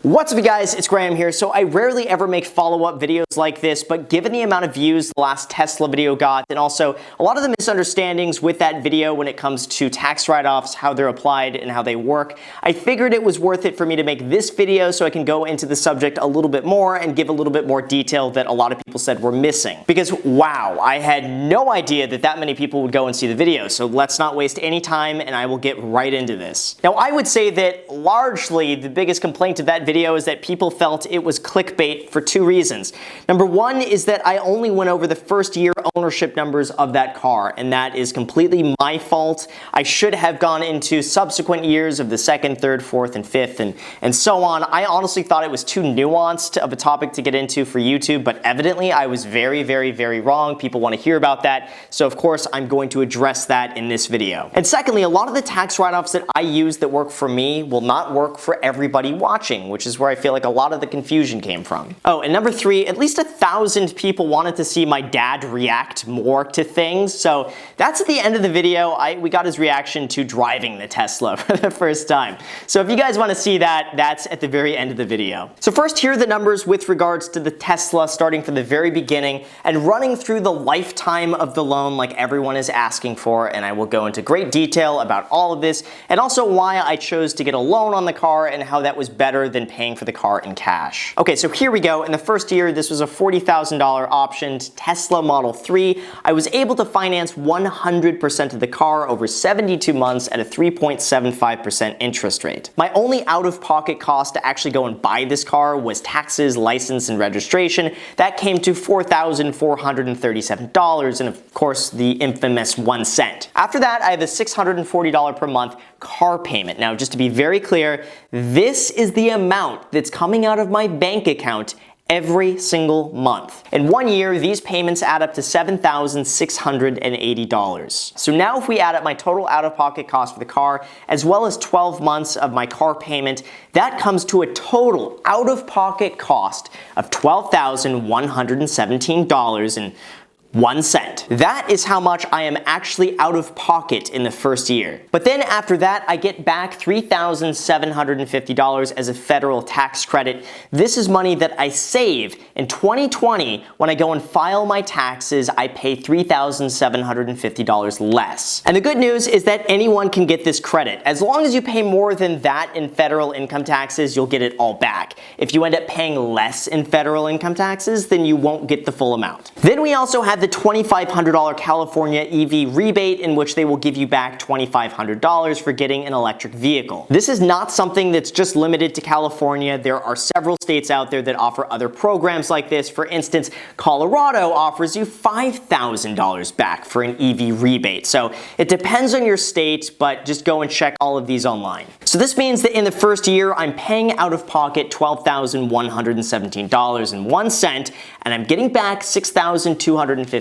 What's up, you guys? It's Graham here. So I rarely ever make follow-up videos like this, but given the amount of views the last Tesla video got, and also a lot of the misunderstandings with that video when it comes to tax write-offs, how they're applied and how they work, I figured it was worth it for me to make this video so I can go into the subject a little bit more and give a little bit more detail that a lot of people said were missing. Because wow, I had no idea that that many people would go and see the video. So let's not waste any time and I will get right into this. Now, I would say that largely the biggest complaint of that video is that people felt it was clickbait for two reasons. Number one is that I only went over the first year ownership numbers of that car, and that is completely my fault. I should have gone into subsequent years of the second, third, fourth, and fifth, and so on. I honestly thought it was too nuanced of a topic to get into for YouTube, but evidently I was very, very, very wrong. People want to hear about that, so of course I'm going to address that in this video. And secondly, a lot of the tax write-offs that I use that work for me will not work for everybody watching, which is where I feel like a lot of the confusion came from. Oh, and number three, at least 1,000 people wanted to see my dad react more to things, so that's at the end of the video. We got his reaction to driving the Tesla for the first time. So if you guys want to see that, that's at the very end of the video. So first, here are the numbers with regards to the Tesla, starting from the very beginning and running through the lifetime of the loan like everyone is asking for, and I will go into great detail about all of this, and also why I chose to get a loan on the car and how that was better than paying for the car in cash. Okay, so here we go. In the first year, this was a $40,000 optioned Tesla Model 3. I was able to finance 100% of the car over 72 months at a 3.75% interest rate. My only out-of-pocket cost to actually go and buy this car was taxes, license, and registration. That came to $4,437, and of course, the infamous 1 cent. After that, I have a $640 per month car payment. Now, just to be very clear, this is the amount that's coming out of my bank account every single month. In 1 year, these payments add up to $7,680. So now if we add up my total out-of-pocket cost for the car, as well as 12 months of my car payment, that comes to a total out-of-pocket cost of $12,117.01. That is how much I am actually out of pocket in the first year. But then after that, I get back $3,750 as a federal tax credit. This is money that I save. In 2020, when I go and file my taxes, I pay $3,750 less. And the good news is that anyone can get this credit. As long as you pay more than that in federal income taxes, you'll get it all back. If you end up paying less in federal income taxes, then you won't get the full amount. Then we also have the $2,500 California EV rebate, in which they will give you back $2,500 for getting an electric vehicle. This is not something that's just limited to California. There are several states out there that offer other programs like this. For instance, Colorado offers you $5,000 back for an EV rebate. So it depends on your state, but just go and check all of these online. So this means that in the first year, I'm paying out of pocket $12,117.01, and I'm getting back $6,250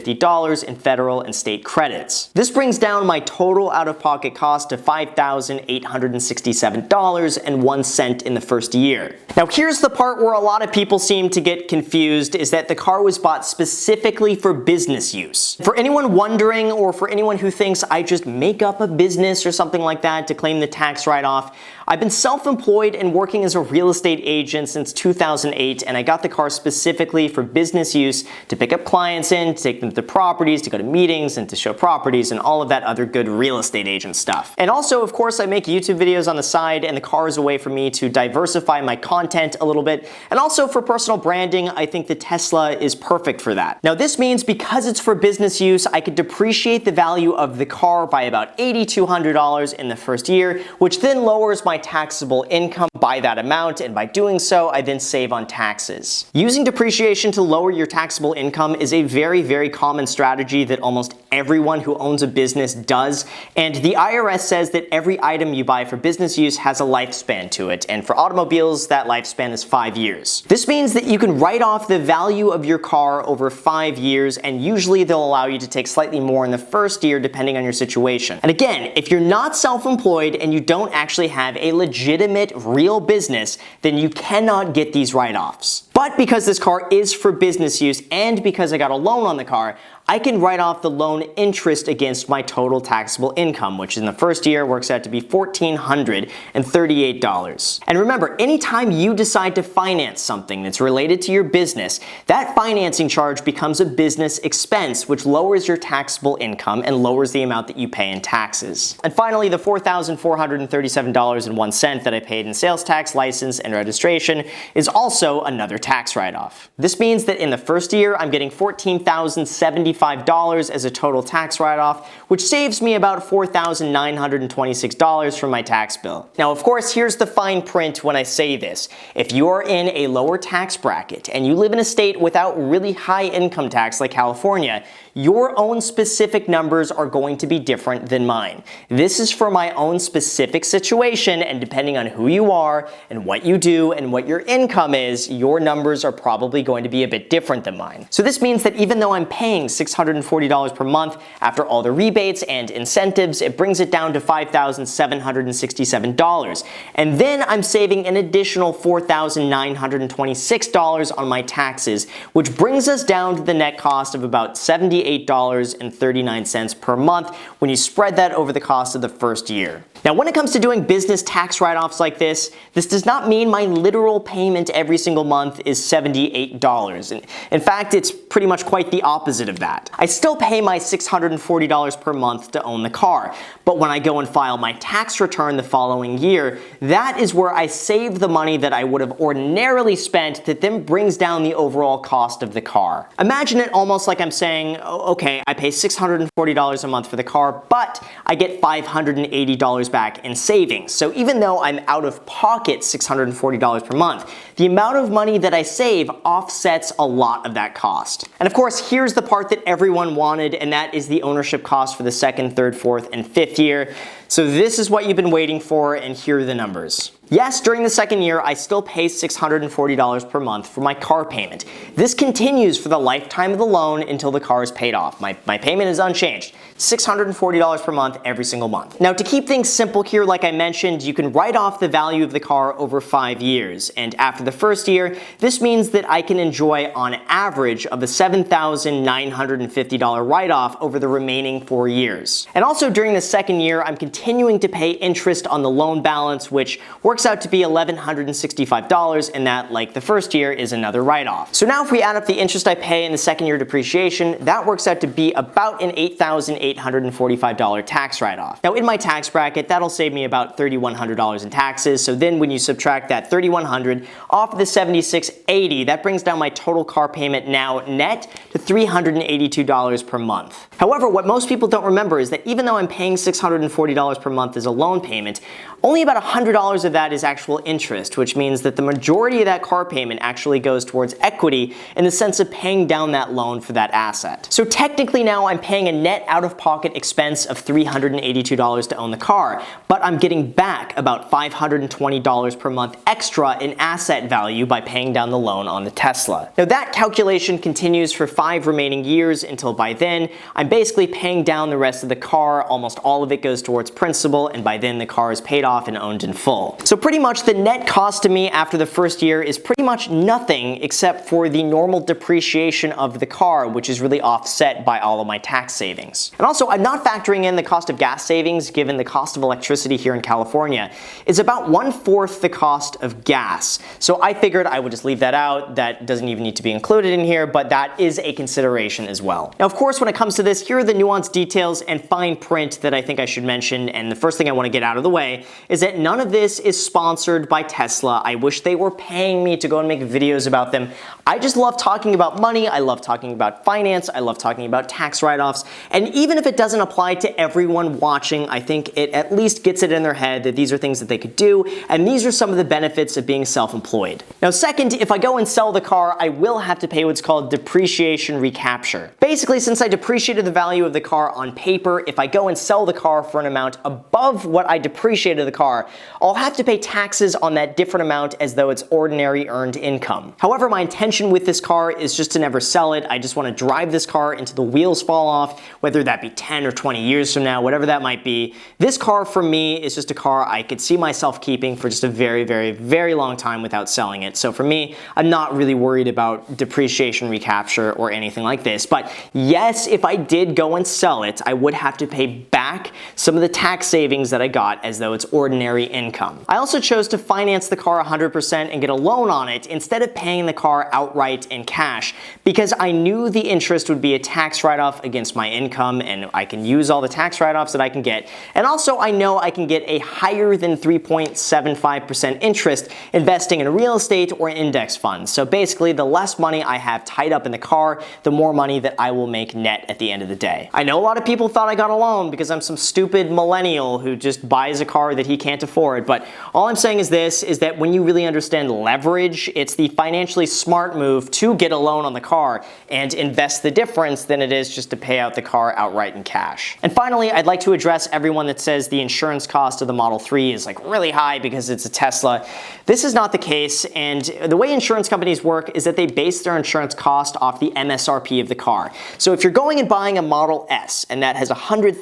in federal and state credits. This brings down my total out-of-pocket cost to $5,867.01 in the first year. Now, here's the part where a lot of people seem to get confused, is that the car was bought specifically for business use. For anyone wondering, or for anyone who thinks I just make up a business or something like that to claim the tax write-off, I've been self-employed and working as a real estate agent since 2008, and I got the car specifically for business use, to pick up clients in, to take them to properties, to go to meetings, and to show properties, and all of that other good real estate agent stuff. And also, of course, I make YouTube videos on the side, and the car is a way for me to diversify my content a little bit. And also for personal branding, I think the Tesla is perfect for that. Now, this means because it's for business use, I could depreciate the value of the car by about $8,200 in the first year, which then lowers my taxable income by that amount, and by doing so, I then save on taxes. Using depreciation to lower your taxable income is a very, very common strategy that almost everyone who owns a business does, and the IRS says that every item you buy for business use has a lifespan to it, and for automobiles, that lifespan is 5 years. This means that you can write off the value of your car over 5 years, and usually they'll allow you to take slightly more in the first year depending on your situation. And again, if you're not self-employed and you don't actually have a legitimate real business, then you cannot get these write-offs. But because this car is for business use and because I got a loan on the car, I can write off the loan interest against my total taxable income, which in the first year works out to be $1,438. And remember, anytime you decide to finance something that's related to your business, that financing charge becomes a business expense, which lowers your taxable income and lowers the amount that you pay in taxes. And finally, the $4,437.01 that I paid in sales tax, license, and registration is also another tax write-off. This means that in the first year, I'm getting $14,075 as a total tax write-off, which saves me about $4,926 from my tax bill. Now, of course, here's the fine print when I say this. If you are in a lower tax bracket and you live in a state without really high income tax like California, your own specific numbers are going to be different than mine. This is for my own specific situation, and depending on who you are and what you do and what your income is, your numbers are probably going to be a bit different than mine. So this means that even though I'm paying $640 per month after all the rebates and incentives, it brings it down to $5,767. And then I'm saving an additional $4,926 on my taxes, which brings us down to the net cost of about $78.39 per month when you spread that over the cost of the first year. Now, when it comes to doing business tax write-offs like this does not mean my literal payment every single month is $78. In fact, it's pretty much quite the opposite of that. I still pay my $640 per month to own the car, but when I go and file my tax return the following year, that is where I save the money that I would have ordinarily spent that then brings down the overall cost of the car. Imagine it almost like I'm saying, okay, I pay $640 a month for the car, but I get $580 back in savings. So even though I'm out of pocket $640 per month, the amount of money that I save offsets a lot of that cost. And of course, here's the part that everyone wanted, and that is the ownership cost for the second, third, fourth, and fifth year. So this is what you've been waiting for, and here are the numbers. Yes, during the second year, I still pay $640 per month for my car payment. This continues for the lifetime of the loan until the car is paid off. My payment is unchanged, $640 per month every single month. Now, to keep things simple here, like I mentioned, you can write off the value of the car over 5 years. And after the first year, this means that I can enjoy on average of a $7,950 write-off over the remaining 4 years. And also during the second year, I'm continuing to pay interest on the loan balance, which works out to be $1,165, and that, like the first year, is another write-off. So now if we add up the interest I pay in the second year depreciation, that works out to be about an $8,845 tax write-off. Now in my tax bracket, that'll save me about $3,100 in taxes, so then when you subtract that $3,100 off of the $7,680, that brings down my total car payment now net to $382 per month. However, what most people don't remember is that even though I'm paying $640 per month as a loan payment, only about $100 of that is actual interest, which means that the majority of that car payment actually goes towards equity in the sense of paying down that loan for that asset. So technically now I'm paying a net out-of-pocket expense of $382 to own the car, but I'm getting back about $520 per month extra in asset value by paying down the loan on the Tesla. Now that calculation continues for 5 remaining years until by then I'm basically paying down the rest of the car. Almost all of it goes towards principal, and by then the car is paid off and owned in full. So pretty much the net cost to me after the first year is pretty much nothing except for the normal depreciation of the car, which is really offset by all of my tax savings. And also, I'm not factoring in the cost of gas savings, given the cost of electricity here in California is about 1/4 the cost of gas. So I figured I would just leave that out. That doesn't even need to be included in here, but that is a consideration as well. Now, of course, when it comes to this, here are the nuanced details and fine print that I think I should mention, and the first thing I want to get out of the way is that none of this is sponsored by Tesla. I wish they were paying me to go and make videos about them. I just love talking about money, I love talking about finance, I love talking about tax write-offs, and even if it doesn't apply to everyone watching, I think it at least gets it in their head that these are things that they could do, and these are some of the benefits of being self-employed. Now second, if I go and sell the car, I will have to pay what's called depreciation recapture. Basically, since I depreciated the value of the car on paper, if I go and sell the car for an amount above what I depreciated the car, I'll have to pay pay taxes on that different amount as though it's ordinary earned income. However, my intention with this car is just to never sell it. I just want to drive this car until the wheels fall off, whether that be 10 or 20 years from now, whatever that might be. This car for me is just a car I could see myself keeping for just a very, very, very long time without selling it. So for me, I'm not really worried about depreciation recapture or anything like this. But yes, if I did go and sell it, I would have to pay back some of the tax savings that I got as though it's ordinary income. I also chose to finance the car 100% and get a loan on it instead of paying the car outright in cash, because I knew the interest would be a tax write-off against my income, and I can use all the tax write-offs that I can get. And also I know I can get a higher than 3.75% interest investing in real estate or index funds. So basically, the less money I have tied up in the car, the more money that I will make net at the end of the day. I know a lot of people thought I got a loan because I'm some stupid millennial who just buys a car that he can't afford, but all I'm saying is this, is that when you really understand leverage, it's the financially smart move to get a loan on the car and invest the difference than it is just to pay out the car outright in cash. And finally, I'd like to address everyone that says the insurance cost of the Model 3 is like really high because it's a Tesla. This is not the case, and the way insurance companies work is that they base their insurance cost off the MSRP of the car. So if you're going and buying a Model S and that has a $100,000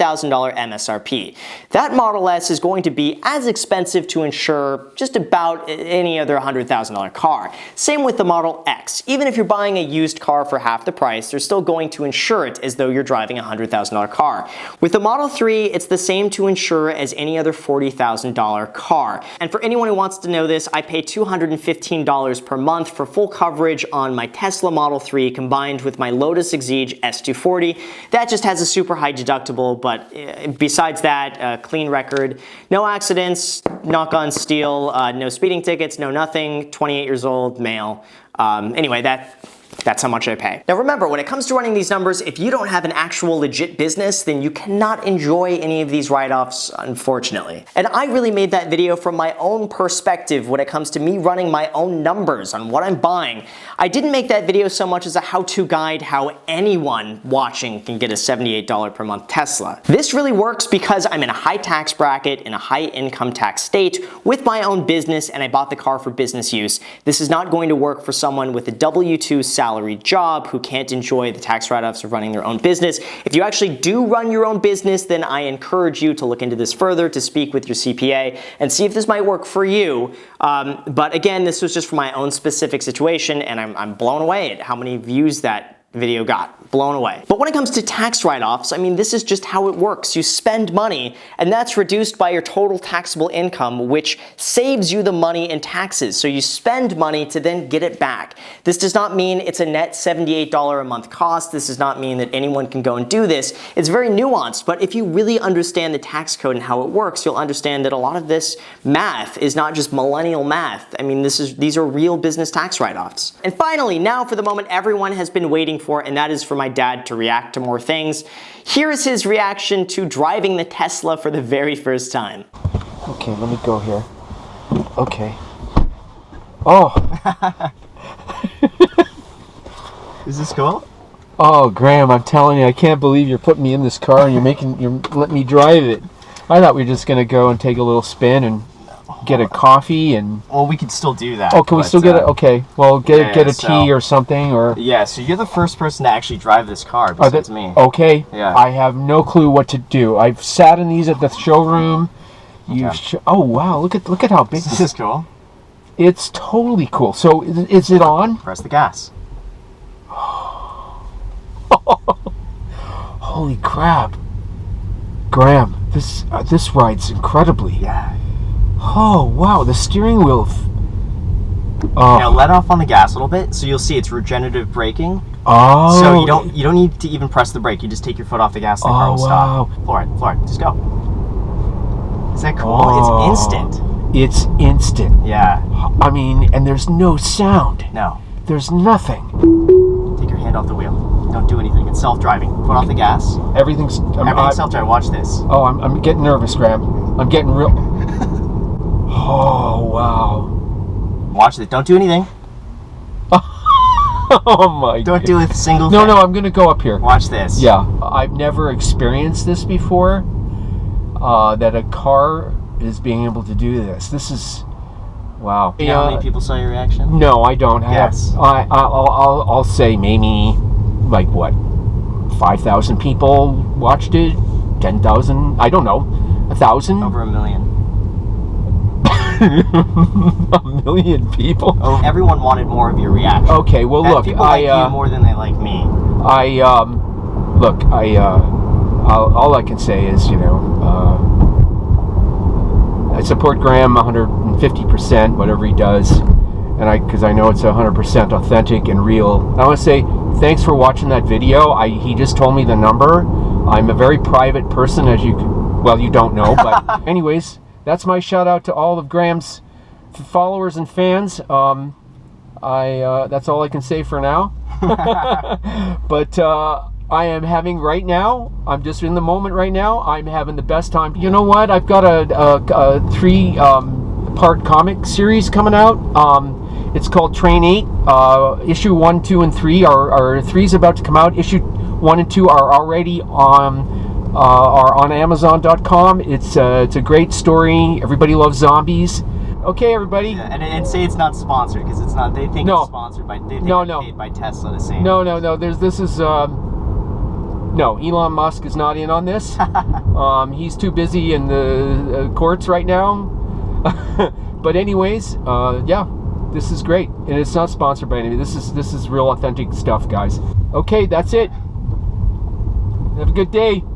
MSRP, that Model S is going to be as expensive to insure just about any other $100,000 car. Same with the Model X. Even if you're buying a used car for half the price, they're still going to insure it as though you're driving a $100,000 car. With the Model 3, it's the same to insure as any other $40,000 car. And for anyone who wants to know this, I pay $215 per month for full coverage on my Tesla Model 3 combined with my Lotus Exige S240. That just has a super high deductible, but besides that, clean record. No accidents, knock on steel, no speeding tickets, no nothing, 28 years old, male. Anyway, that's how much I pay. Now remember, when it comes to running these numbers, if you don't have an actual legit business, then you cannot enjoy any of these write-offs, unfortunately. And I really made that video from my own perspective when it comes to me running my own numbers on what I'm buying. I didn't make that video so much as a how-to guide how anyone watching can get a $78 per month Tesla. This really works because I'm in a high tax bracket in a high income tax state with my own business, and I bought the car for business use. This is not going to work for someone with a W-2 salaried job who can't enjoy the tax write-offs of running their own business. If you actually do run your own business, then I encourage you to look into this further, to speak with your CPA and see if this might work for you. But again, this was just for my own specific situation, and I'm blown away at how many views that video got. Blown away. But when it comes to tax write-offs, I mean, this is just how it works. You spend money, and that's reduced by your total taxable income, which saves you the money in taxes. So you spend money to then get it back. This does not mean it's a net $78 a month cost. This does not mean that anyone can go and do this. It's very nuanced, but if you really understand the tax code and how it works, you'll understand that a lot of this math is not just millennial math. I mean, these are real business tax write-offs. And finally, now for the moment everyone has been waiting for, and that is for my dad to react to more things. Here is his reaction to driving the Tesla for the very first time. Okay, let me go here. Okay. Oh. Is this cool? Oh, Graham, I'm telling you, I can't believe you're putting me in this car and you're letting me drive it. I thought we were just gonna go and take a little spin and get a coffee and... Well, we could still do that. Oh, can we still get it? Okay. Well, get a tea or something, or... Yeah, so you're the first person to actually drive this car besides me. Okay. Yeah. I have no clue what to do. I've sat in these at the showroom. Oh, wow. Look at how big this is. Cool. It's totally cool. So, is it on? Press the gas. Holy crap. Graham, this rides incredibly. Yeah. Oh, wow, the steering wheel. Now let off on the gas a little bit, so you'll see it's regenerative braking. Oh. So you don't need to even press the brake. You just take your foot off the gas and the car will stop. Floor it, just go. Is that cool? Oh, it's instant. It's instant. Yeah. I mean, and there's no sound. No. There's nothing. Take your hand off the wheel. Don't do anything. It's self-driving. Foot off the gas. Everything's self-driving. Watch this. Oh, I'm getting nervous, Graham. I'm getting real... Oh, wow. Watch this. Don't do anything. Oh my God. Don't do a single thing. No, I'm going to go up here. Watch this. Yeah. I've never experienced this before. That a car is being able to do this. This is, wow. You know how many people saw your reaction? No, I don't. Yes. I'll say maybe, like, what, 5,000 people watched it? 10,000? I don't know. 1,000? Over 1 million. 1 million people? Everyone wanted more of your reaction. Okay, well, look, people like you more than they like me. All I can say is, you know, I support Graham 150%, whatever he does, and because I know it's 100% authentic and real. I want to say thanks for watching that video. He just told me the number. I'm a very private person, as you don't know, but anyways, that's my shout out to all of Graham's followers and fans. That's all I can say for now. But I am having right now, I'm just in the moment right now, I'm having the best time. You know what? I've got a 3-part comic series coming out. It's called Train 8. Issue 1, 2, and 3 are 3's about to come out. Issue 1 and 2 are already on Amazon.com. It's a great story. Everybody loves zombies. Okay, everybody. Yeah, and say it's not sponsored, because it's not. They think it's sponsored by. They think it's paid by Tesla to say. No. No, Elon Musk is not in on this. He's too busy in the courts right now. But anyways, yeah, this is great, and it's not sponsored by anybody. This is real authentic stuff, guys. Okay, that's it. Have a good day.